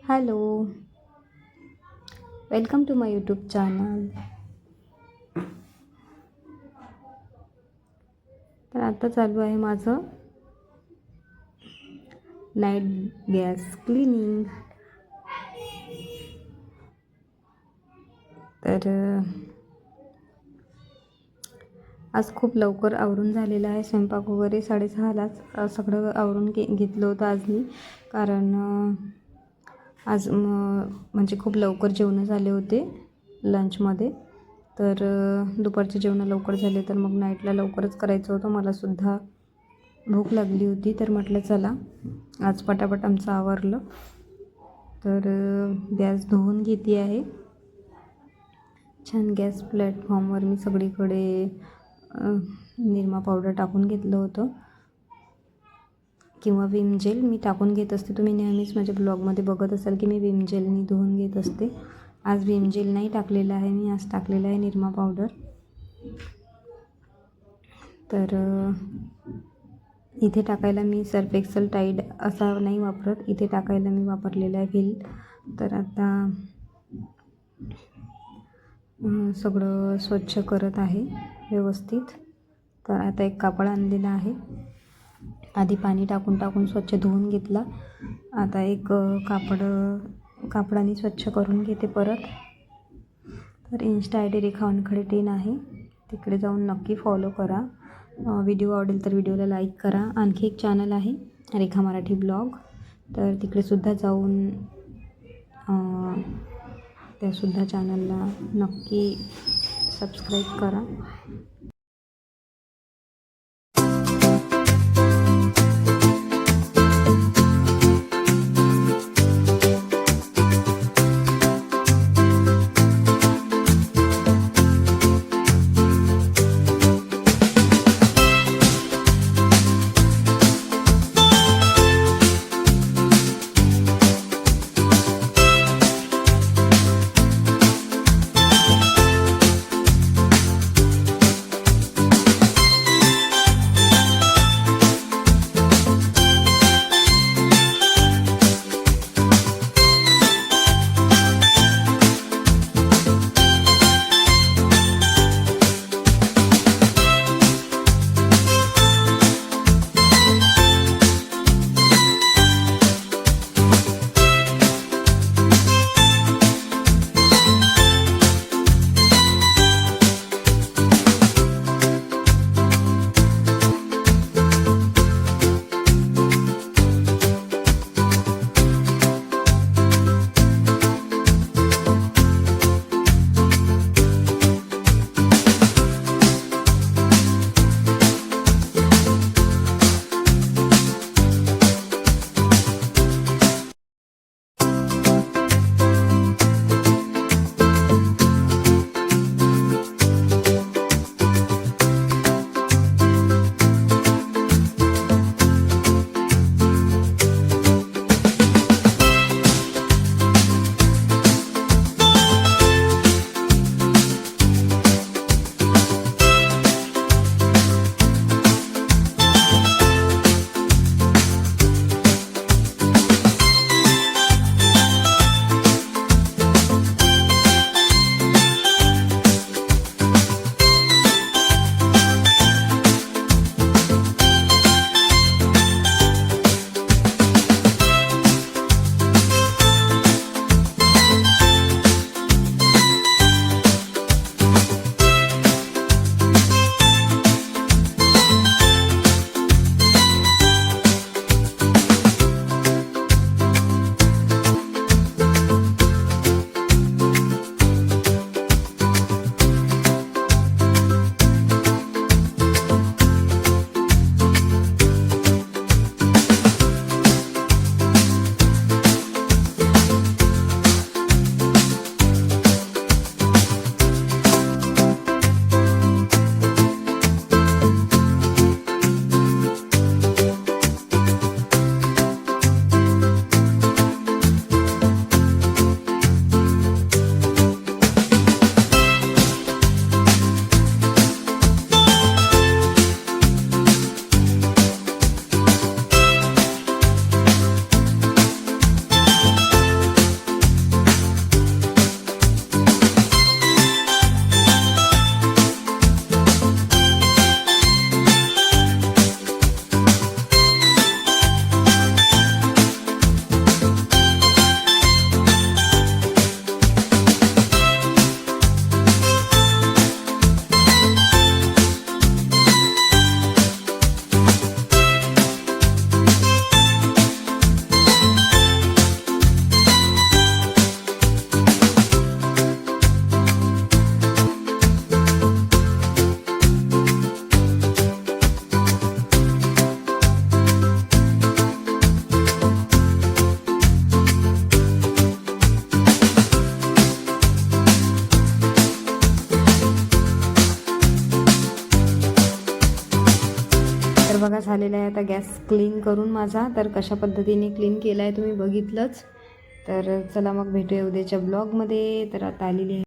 Hello, welcome to my YouTube channel. तर आता चालू आहे माझं नाईट गॅस क्लिनिंग. तर आज खूप लवकर आवरून झालेलं आहे. स्वयंपाक वगैरे 6:30लाच सगळं आवरून घेतलं होतं आज मी, कारण आज म्हणजे खूप लवकर जेवणं झाले होते लंचमध्ये. तर दुपारचे जेवणं लवकर झाले, तर मग नाईटला लवकरच करायचं होतं. मलासुद्धा भूक लागली होती, तर म्हटलं चला आज पटापट आमचं आवरलं. तर गॅस धुवून घेते आहे. छान गॅस प्लॅटफॉर्मवर मी सगळीकडे निरमा पावडर टाकून घेतलं होतं, किंवा विम जेल मी टाकून घेत असते. तुम्ही नेहमीच माझ्या ब्लॉगमध्ये बघत असाल की मी विम जेलनी धुवून घेत असते. आज विम जेल नाही टाकलेलं आहे मी, आज टाकलेलं आहे निरमा पावडर. तर इथे टाकायला मी सर्फ एक्सेल टाईड असा नाही वापरत, इथे टाकायला मी वापरलेला आहे व्हील. तर आता सगळं स्वच्छ करत आहे व्यवस्थित. तर आता एक कापड आणलेला आहे, आधी पाणी टाकून स्वच्छ धुवून घेतला. आता एक कापडाने स्वच्छ करून घेते परत. तर इन्स्टा आय डी रेखा वानखडे 10 आहे, तिकडे जाऊन नक्की फॉलो करा. व्हिडिओ आवडेल तर व्हिडिओला लाईक करा. आणखी एक चॅनल आहे रेखा मराठी ब्लॉग, तर तिकडेसुद्धा जाऊन त्यासुद्धा चॅनलला नक्की सबस्क्राईब करा. आलेला आहे आता गॅस क्लीन करून माझा. तर कशा पद्धतीने क्लीन केला आहे तुम्ही बघितलंच. तर चला मग भेटूया उद्याच्या ब्लॉगमध्ये. तर आता आलेली आहे